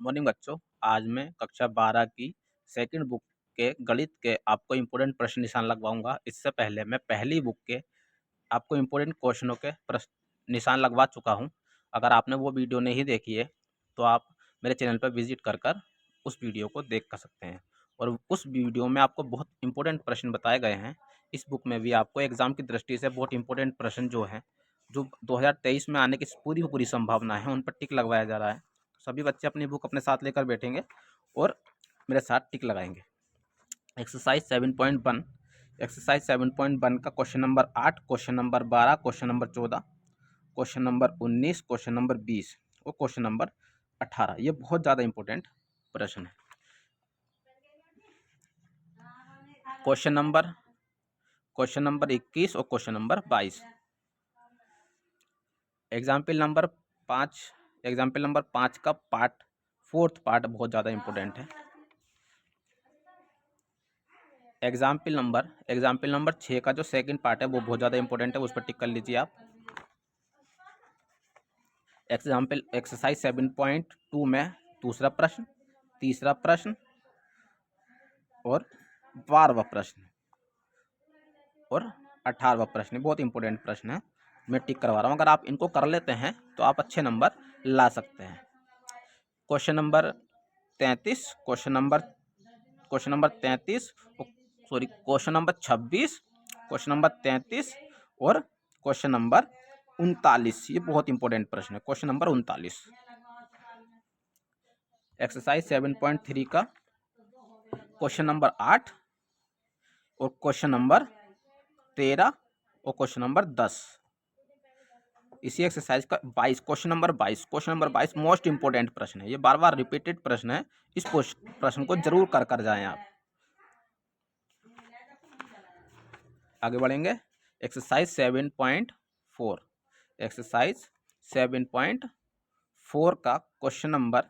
Morning बच्चों। आज मैं कक्षा 12 की सेकंड बुक के गणित के आपको इम्पोर्टेंट प्रश्न निशान लगवाऊंगा। इससे पहले मैं पहली बुक के आपको इम्पोर्टेंट क्वेश्चनों के प्रश्न निशान लगवा चुका हूं। अगर आपने वो वीडियो नहीं देखी है तो आप मेरे चैनल पर विजिट कर उस वीडियो को देख कर सकते हैं। और उस वीडियो में आपको बहुत इंपॉर्टेंट प्रश्न बताए गए हैं। इस बुक में भी आपको एग्जाम की दृष्टि से बहुत इंपॉर्टेंट प्रश्न जो 2023 में आने की पूरी संभावना है, उन पर टिक लगवाया जा रहा है। सभी बच्चे अपनी बुक अपने साथ लेकर बैठेंगे और मेरे साथ टिक लगाएंगे। एक्सरसाइज 7.1 का question number 8, question number 12, question number 14, question number 19, question number 20 और क्वेश्चन नंबर 18। ये बहुत ज़्यादा इंपॉर्टेंट प्रश्न है। क्वेश्चन नंबर 21 और क्वेश्चन नंबर 22। एग्जाम्पल नंबर 5 का फोर्थ पार्ट बहुत ज़्यादा इंपॉर्टेंट है। एग्जाम्पल नंबर 6 का जो सेकंड पार्ट है वो बहुत ज़्यादा इंपॉर्टेंट है, उस पर टिक कर लीजिए आप। एक्सरसाइज 7.2 में दूसरा प्रश्न, तीसरा प्रश्न और 12वां प्रश्न और 18वां प्रश्न बहुत इंपॉर्टेंट प्रश्न है, मैं टिक करवा रहा हूँ। अगर आप इनको कर लेते हैं तो आप अच्छे नंबर ला सकते हैं। Question number 33, question number 33, question number 26, question number 33 और क्वेश्चन नंबर 39। ये बहुत इंपॉर्टेंट प्रश्न है। क्वेश्चन नंबर 39 एक्सरसाइज 7.3 का क्वेश्चन नंबर 8 और क्वेश्चन नंबर 13 और क्वेश्चन नंबर 10। इसी एक्सरसाइज का 22 क्वेश्चन नंबर 22 मोस्ट इंपोर्टेंट प्रश्न है। ये बार बार रिपीटेड प्रश्न है। इस प्रश्न को जरूर कर जाएं आप। आगे बढ़ेंगे। एक्सरसाइज 7.4 का क्वेश्चन नंबर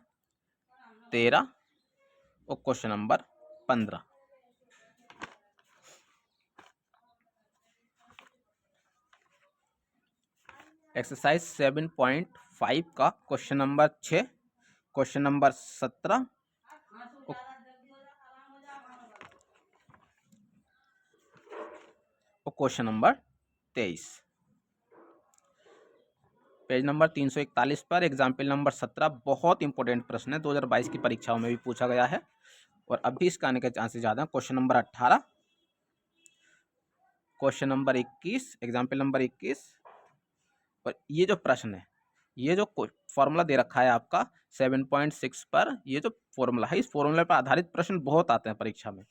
13 और क्वेश्चन नंबर 15। एक्सरसाइज 7.5 का क्वेश्चन नंबर 6, क्वेश्चन नंबर 17 और क्वेश्चन नंबर 23। पेज नंबर 341 पर एग्जाम्पल नंबर 17 बहुत इंपॉर्टेंट प्रश्न है, 2022 की परीक्षाओं में भी पूछा गया है और अभी इसका आने के चांसेस ज़्यादा हैं। Question number 18, question number 21, example number 21। और ये जो प्रश्न है, ये जो फॉर्मूला दे रखा है आपका 7.6 पर, ये जो फॉर्मूला है, इस फॉर्मूले पर आधारित प्रश्न बहुत आते हैं परीक्षा में।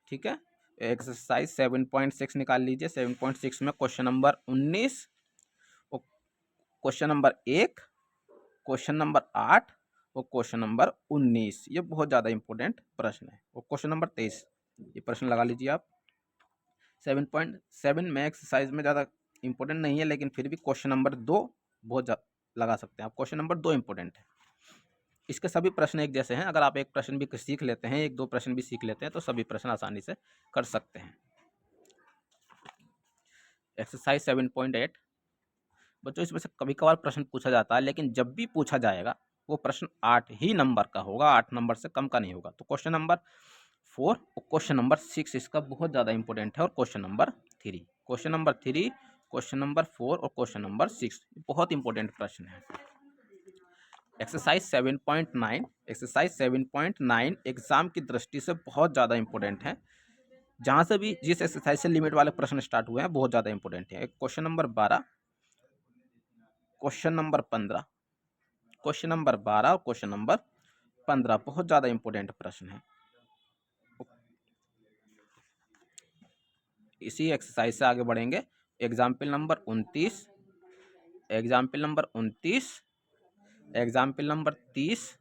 ठीक है, एक्सरसाइज 7.6 निकाल लीजिए। 7.6 में क्वेश्चन नंबर 19 और क्वेश्चन नंबर 1, क्वेश्चन नंबर 8 और क्वेश्चन नंबर 19। ये बहुत ज़्यादा इंपॉर्टेंट प्रश्न है। और क्वेश्चन नंबर 23, ये प्रश्न लगा लीजिए आप। 7.7 में एक्सरसाइज में ज़्यादा इंपॉर्टेंट नहीं है, लेकिन फिर भी क्वेश्चन नंबर 2 बहुत लगा सकते हैं आप। क्वेश्चन नंबर 2 इंपॉर्टेंट है। इसके सभी प्रश्न एक जैसे हैं। अगर आप एक प्रश्न भी सीख लेते हैं, 1-2 प्रश्न भी सीख लेते हैं, तो सभी प्रश्न आसानी से कर सकते हैं। एक्सरसाइज 7.8 बच्चों, इसमें से कभी कभार प्रश्न पूछा जाता है, लेकिन जब भी पूछा जाएगा वो प्रश्न 8 ही नंबर का होगा, 8 नंबर से कम का नहीं होगा। तो क्वेश्चन नंबर 4 और क्वेश्चन नंबर 6 इसका बहुत ज़्यादा इंपॉर्टेंट है। और क्वेश्चन नंबर 3, क्वेश्चन नंबर 4 और क्वेश्चन नंबर 6 बहुत इंपॉर्टेंट प्रश्न है। एक्सरसाइज 7.9 एग्जाम की दृष्टि से बहुत ज़्यादा इंपॉर्टेंट है। जहाँ से भी जिस एक्सरसाइज से लिमिट वाले प्रश्न स्टार्ट हुए हैं बहुत ज़्यादा इंपॉर्टेंट है। Question number 12, question number 15, question number 12 और क्वेश्चन नंबर 15 बहुत ज़्यादा इंपॉर्टेंट प्रश्न है। इसी एक्सरसाइज से आगे बढ़ेंगे। Example number 29, example number 29, example number 30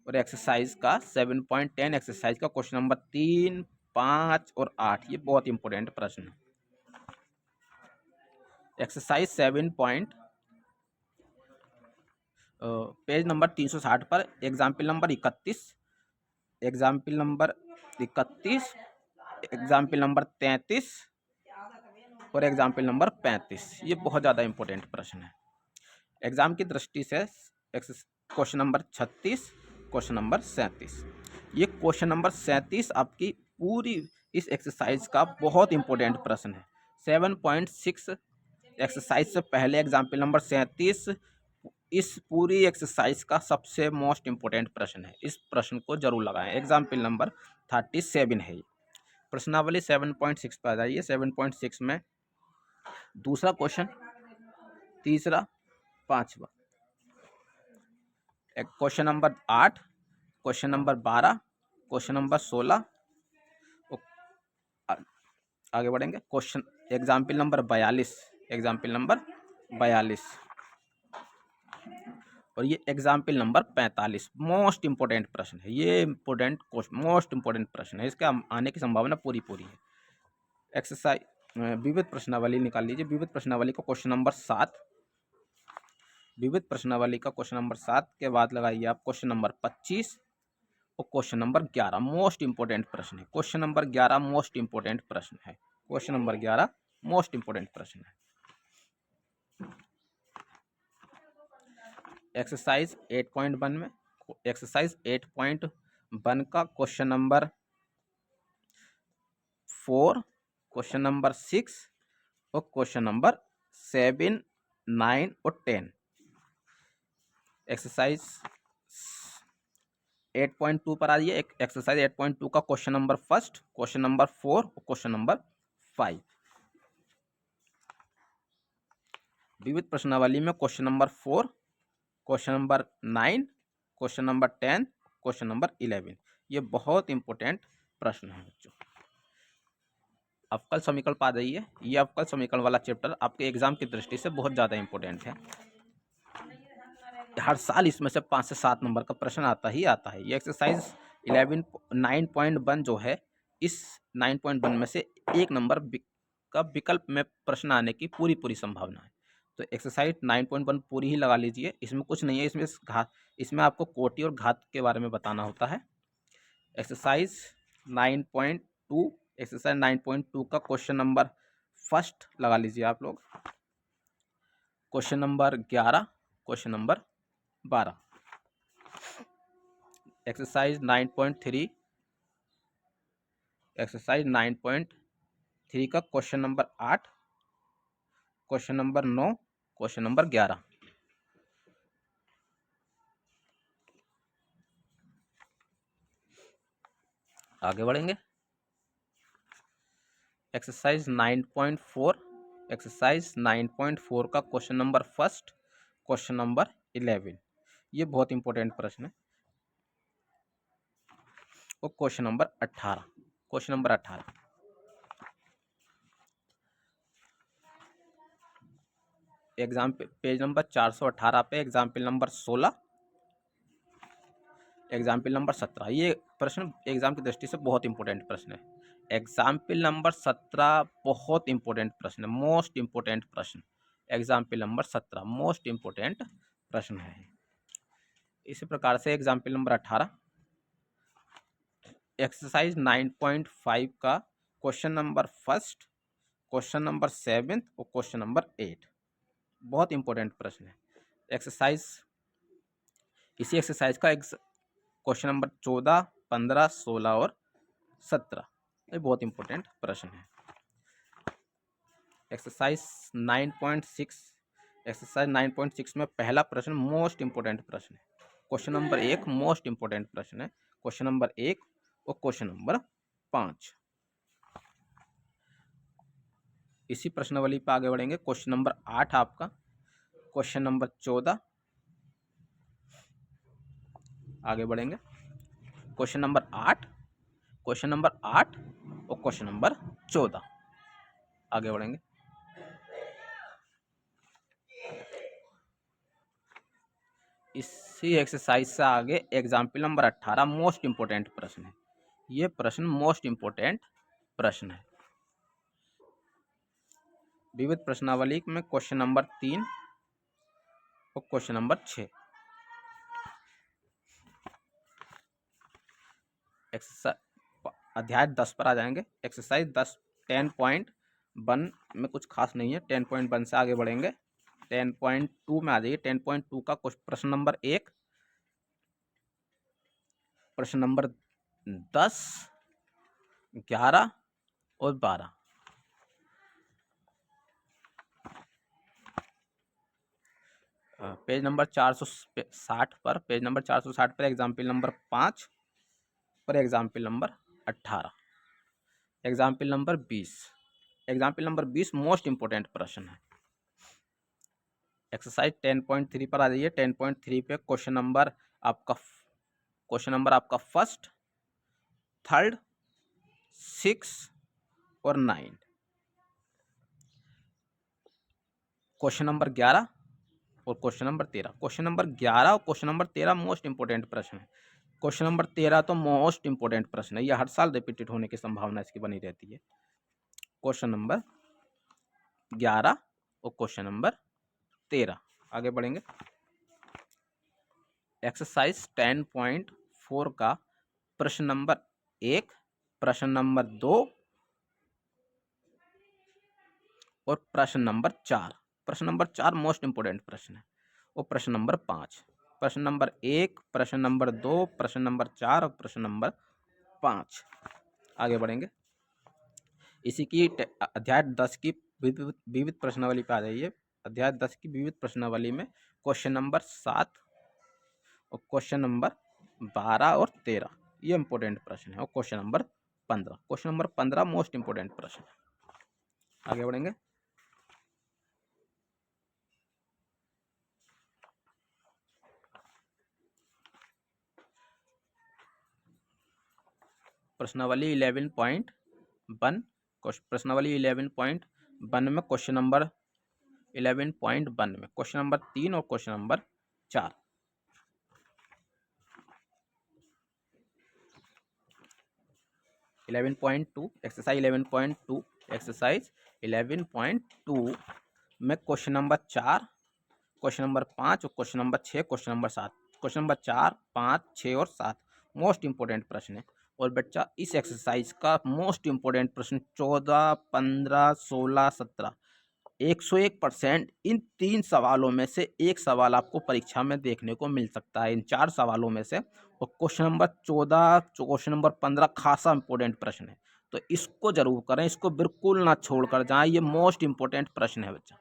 और एक्सरसाइज का 7.10 एक्सरसाइज का क्वेश्चन नंबर 3, 5 और 8। ये बहुत इंपॉर्टेंट प्रश्न है। एक्सरसाइज 7 पेज नंबर 360 पर example number 31, example number 31, example number 33 और एग्जाम्पल नंबर 35। ये बहुत ज़्यादा इंपॉर्टेंट प्रश्न है। एग्जाम की दृष्टि से क्वेश्चन नंबर 36, क्वेश्चन नंबर 37। ये क्वेश्चन नंबर 37 आपकी पूरी इस एक्सरसाइज का बहुत इंपॉर्टेंट प्रश्न है। 7.6 एक्सरसाइज से पहले एग्जाम्पल नंबर 37 इस पूरी एक्सरसाइज का सबसे मोस्ट इंपॉर्टेंट प्रश्न है। इस प्रश्न को जरूर लगाएं। एग्जाम्पल नंबर 37 है ये। प्रश्नावली 7.6 पर आ जाइए। 7.6 में दूसरा क्वेश्चन, तीसरा, पांचवा, question number 8, question number 12, question number 16, आगे बढ़ेंगे। Question example number 42, example number 42 और ये एग्जाम्पल नंबर 45 मोस्ट इंपोर्टेंट प्रश्न है। ये इंपोर्टेंट क्वेश्चन, मोस्ट इंपोर्टेंट प्रश्न है। इसका आने की संभावना पूरी है। एक्सरसाइज विविध प्रश्नावली निकाल लीजिए। विविध प्रश्नावली का क्वेश्चन नंबर 7, विविध प्रश्नावली का क्वेश्चन नंबर 7 के बाद लगाइए आप क्वेश्चन नंबर 25 और क्वेश्चन नंबर 11 मोस्ट इंपोर्टेंट प्रश्न है। क्वेश्चन नंबर 11 मोस्ट इंपोर्टेंट प्रश्न है। क्वेश्चन नंबर 11 मोस्ट इंपोर्टेंट प्रश्न है। एक्सरसाइज 8.1 में, एक्सरसाइज 8.1 का क्वेश्चन नंबर 4, क्वेश्चन नंबर 6 और क्वेश्चन नंबर 7, 9 और 10। एक्सरसाइज 8.2 पर आ जाइए। एक्सरसाइज 8.2 का क्वेश्चन नंबर 1, क्वेश्चन नंबर 4 और क्वेश्चन नंबर 5। विविध प्रश्नावली में question number 4, question number 9, question number 10, question number 11। ये बहुत इंपॉर्टेंट प्रश्न है बच्चों। अवकल समीकरण पा जाइए। ये अवकल समीकरण वाला चैप्टर आपके एग्जाम की दृष्टि से बहुत ज़्यादा इंपॉर्टेंट है। हर साल इसमें से 5 से 7 नंबर का प्रश्न आता ही आता है। ये एक्सरसाइज 9.1 जो है, इस 9.1 में से 1 नंबर का विकल्प में प्रश्न आने की पूरी संभावना है। तो एक्सरसाइज 9.1 पूरी ही लगा लीजिए। इसमें कुछ नहीं है। इसमें आपको कोटि और घात के बारे में बताना होता है। एक्सरसाइज 9.2, एक्सरसाइज 9.2 का क्वेश्चन नंबर 1 लगा लीजिए आप लोग। Question number 11, question number 12। Exercise 9.3, exercise 9.3 का question number 8, question number 9, question number 11। आगे बढ़ेंगे। एक्सरसाइज 9.4, एक्सरसाइज 9.4 का क्वेश्चन नंबर 1, क्वेश्चन नंबर 11। ये बहुत इंपॉर्टेंट प्रश्न है। और question number 18, question number 18। Exam page number 418 पे एग्जाम्पल नंबर 16, एग्जाम्पल नंबर 17। ये प्रश्न एग्जाम की दृष्टि से बहुत इंपॉर्टेंट प्रश्न है। एग्जाम्पल नंबर 17 बहुत इंपॉर्टेंट प्रश्न है, मोस्ट इंपॉर्टेंट प्रश्न। एग्जाम्पल नंबर 17 मोस्ट इंपॉर्टेंट प्रश्न है। इसी प्रकार से एग्जाम्पल नंबर 18, एक्सरसाइज 9.5 का क्वेश्चन नंबर 1, क्वेश्चन नंबर 7 और क्वेश्चन नंबर 8 बहुत इंपॉर्टेंट प्रश्न है। एक्सरसाइज, इसी एक्सरसाइज का क्वेश्चन नंबर 14, 15, 16 और 17 ये बहुत इंपॉर्टेंट प्रश्न है। एक्सरसाइज 9.6, एक्सरसाइज 9.6 में पहला प्रश्न मोस्ट इंपॉर्टेंट प्रश्न है। क्वेश्चन नंबर 1 मोस्ट इंपॉर्टेंट प्रश्न है। क्वेश्चन नंबर 1 और क्वेश्चन नंबर 5। इसी प्रश्नावली पर आगे बढ़ेंगे। क्वेश्चन नंबर 8 आपका, क्वेश्चन नंबर 14। आगे बढ़ेंगे। क्वेश्चन नंबर 8, क्वेश्चन नंबर 8 और क्वेश्चन नंबर 14। आगे बढ़ेंगे। इसी एक्सरसाइज से आगे एग्जाम्पल नंबर 18 मोस्ट इंपोर्टेंट प्रश्न है। ये प्रश्न मोस्ट इंपोर्टेंट प्रश्न है। विविध प्रश्नावली में क्वेश्चन नंबर 3 और क्वेश्चन नंबर 6। अध्याय 10 पर आ जाएंगे। एक्सरसाइज 10.1 में कुछ खास नहीं है। 10.1 से आगे बढ़ेंगे। 10.2 में आ जाइए। 10.2 का प्रश्न नंबर 1, प्रश्न नंबर 10, 11 और 12। पेज नंबर 460 पर, पेज नंबर 460 पर एग्जाम्पल नंबर 5 पर example number 18, example number 20। Example number 20 most important प्रश्न है। एक्सरसाइज 10.3 पर आ जाइए। 10.3 पे क्वेश्चन नंबर आपका फर्स्ट, थर्ड, 6 और 9। क्वेश्चन नंबर 11 और क्वेश्चन नंबर 13। क्वेश्चन नंबर 11 और क्वेश्चन नंबर 13 मोस्ट इंपोर्टेंट प्रश्न है। क्वेश्चन नंबर 13 तो मोस्ट इंपोर्टेंट प्रश्न है, यह हर साल रिपीटेड होने की संभावना इसकी बनी रहती है। क्वेश्चन नंबर 11 और क्वेश्चन नंबर 13। आगे बढ़ेंगे। एक्सरसाइज 10.4 का प्रश्न नंबर 1, प्रश्न नंबर 2 और प्रश्न नंबर 4। प्रश्न नंबर 4 मोस्ट इंपोर्टेंट प्रश्न है। और प्रश्न नंबर 5, प्रश्न नंबर 1, प्रश्न नंबर 2, प्रश्न नंबर 4 और प्रश्न नंबर 5। आगे बढ़ेंगे। इसी की अध्याय 10 की विविध प्रश्नावली पे आ जाइए। अध्याय 10 की विविध प्रश्नावली में क्वेश्चन नंबर 7 और क्वेश्चन नंबर 12 और 13 ये इंपोर्टेंट प्रश्न है। और क्वेश्चन नंबर 15 मोस्ट इंपोर्टेंट प्रश्न है। आगे बढ़ेंगे। प्रश्नावली 11.1, प्रश्नावली 11.1 में क्वेश्चन नंबर 11.1 में क्वेश्चन नंबर 3 और क्वेश्चन नंबर 4। एक्सरसाइज 11.2 में क्वेश्चन नंबर 4, क्वेश्चन नंबर 5 और question number 6, question number 7। Question number 4, 5, 6 और 7 मोस्ट इंपोर्टेंट प्रश्न है। और बच्चा इस एक्सरसाइज का मोस्ट इंपोर्टेंट प्रश्न 14, 15, 16, 17 101% इन 3 सवालों में से एक सवाल आपको परीक्षा में देखने को मिल सकता है, इन 4 सवालों में से। और क्वेश्चन नंबर 14, क्वेश्चन नंबर 15 खासा इंपोर्टेंट प्रश्न है, तो इसको जरूर करें, इसको बिल्कुल ना छोड़कर जाएं, ये मोस्ट इंपोर्टेंट प्रश्न है बच्चा।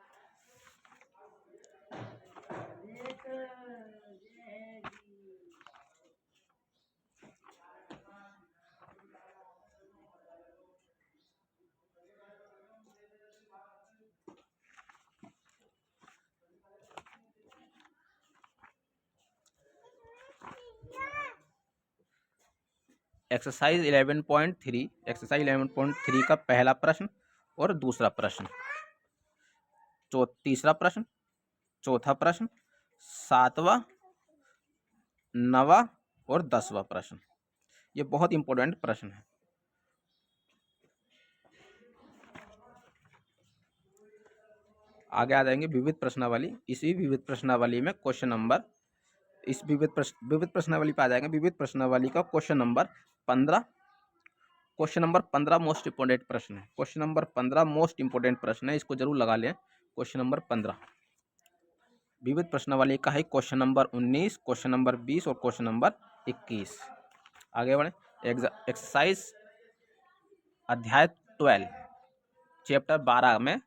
एक्सरसाइज 11.3 का पहला प्रश्न और दूसरा प्रश्न, तीसरा प्रश्न, चौथा प्रश्न, 7वां, 9वां और 10वां प्रश्न, ये बहुत इंपॉर्टेंट प्रश्न है। आगे आ जाएंगे विविध प्रश्नावली। इसी विविध प्रश्नावली में क्वेश्चन नंबर, इस विविध प्रश्नावली पे आ जाएंगे। विविध प्रश्नावली का question number 15, question number 15 most important प्रश्न है। क्वेश्चन नंबर 15 मोस्ट इंपोर्टेंट प्रश्न है, इसको जरूर लगा लें। क्वेश्चन नंबर 15 विविध प्रश्नावली का है। क्वेश्चन नंबर 19, क्वेश्चन नंबर 20 और क्वेश्चन नंबर 21। आगे बढ़े। एक्सरसाइज अध्याय 12 चैप्टर 12 में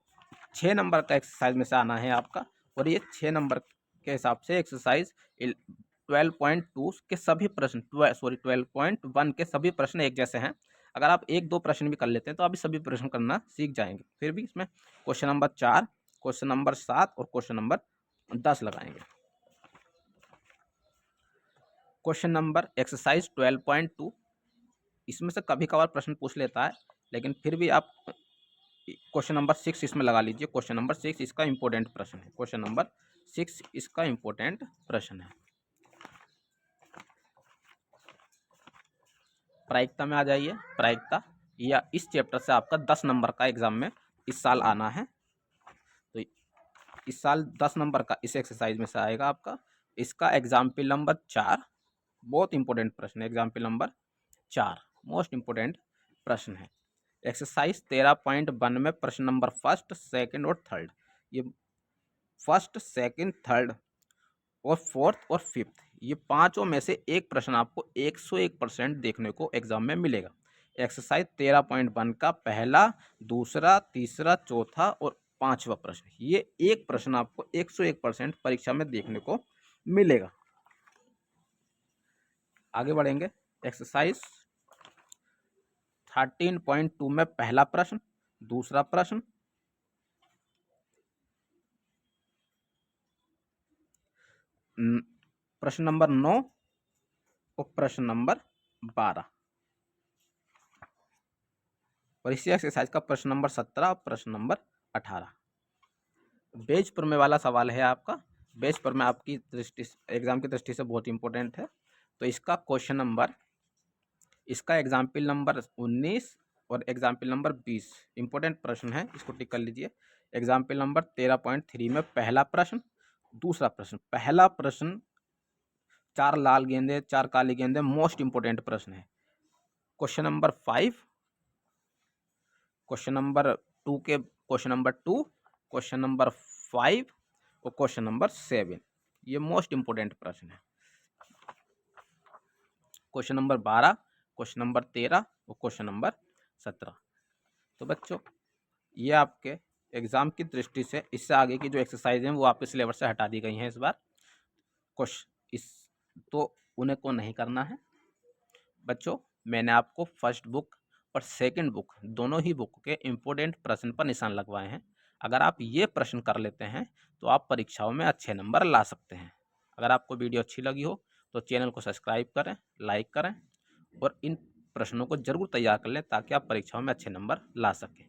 6 नंबर का एक्सरसाइज में से आना है आपका। और ये 6 नंबर के हिसाब से एक्सरसाइज 12.2 के सभी प्रश्न 12.1 के सभी प्रश्न एक जैसे हैं। अगर आप 1-2 प्रश्न भी कर लेते हैं तो आप सभी प्रश्न करना सीख जाएंगे। फिर भी इसमें क्वेश्चन नंबर 4, क्वेश्चन नंबर 7 और क्वेश्चन नंबर 10 लगाएंगे। क्वेश्चन नंबर एक्सरसाइज 12.2 इसमें से कभी कभार प्रश्न पूछ लेता है, लेकिन फिर भी आप क्वेश्चन नंबर 6 इसमें लगा लीजिए। क्वेश्चन नंबर 6 इसका इंपॉर्टेंट प्रश्न है। क्वेश्चन नंबर 6 इसका इंपॉर्टेंट प्रश्न है। प्रायिकता में आ जाइए। प्रायिकता या इस चैप्टर से आपका 10 नंबर का एग्जाम में इस साल आना है, तो इस साल 10 नंबर का इस एक्सरसाइज में से आएगा आपका। इसका एग्जाम्पल नंबर 4 बहुत इंपॉर्टेंट प्रश्न है। एग्जाम्पल नंबर 4 मोस्ट इंपोर्टेंट प्रश्न है। एक्सरसाइज 13.1 में प्रश्न नंबर फर्स्ट, सेकंड और थर्ड, ये फर्स्ट, सेकंड, थर्ड और फोर्थ और फिफ्थ ये पांचों में से एक प्रश्न आपको 101% देखने को एग्जाम में मिलेगा। एक्सरसाइज 13.1 का पहला, दूसरा, तीसरा, चौथा और पांचवा प्रश्न, ये एक प्रश्न आपको 101% परीक्षा में देखने को मिलेगा। आगे बढ़ेंगे। एक्सरसाइज 13.2 में पहला प्रश्न, दूसरा प्रश्न, प्रश्न नंबर 9 और प्रश्न नंबर 12। और इसी एक्सरसाइज का प्रश्न नंबर 17 और प्रश्न नंबर 18। बेच प्रमेय वाला सवाल है आपका। बेच प्रमेय आपकी दृष्टि, एग्जाम की दृष्टि से बहुत इंपॉर्टेंट है। तो इसका क्वेश्चन नंबर, इसका एग्जाम्पल नंबर 19 और एग्जाम्पल नंबर 20 इंपॉर्टेंट प्रश्न है, इसको टिक कर लीजिए। एग्जाम्पल नंबर 13.3 में पहला प्रश्न, दूसरा प्रश्न। पहला प्रश्न 4 लाल गेंदे 4 काली गेंदे, मोस्ट इंपोर्टेंट प्रश्न है। क्वेश्चन नंबर 5, क्वेश्चन नंबर 2 के क्वेश्चन नंबर 2, क्वेश्चन नंबर 5 और क्वेश्चन नंबर 7, ये मोस्ट इंपोर्टेंट प्रश्न है। क्वेश्चन नंबर 12, क्वेश्चन नंबर 13 और क्वेश्चन नंबर 17। तो बच्चों, ये आपके एग्जाम की दृष्टि से इससे आगे की जो एक्सरसाइज हैं वो आपके सिलेबस से हटा दी गई हैं इस बार। इस तो उन्हें को नहीं करना है बच्चों। मैंने आपको फर्स्ट बुक और सेकंड बुक, दोनों ही बुक के इम्पोर्टेंट प्रश्न पर निशान लगवाए हैं। अगर आप ये प्रश्न कर लेते हैं तो आप परीक्षाओं में अच्छे नंबर ला सकते हैं। अगर आपको वीडियो अच्छी लगी हो तो चैनल को सब्सक्राइब करें, लाइक करें और इन प्रश्नों को जरूर तैयार कर लें ताकि आप परीक्षाओं में अच्छे नंबर ला सकें।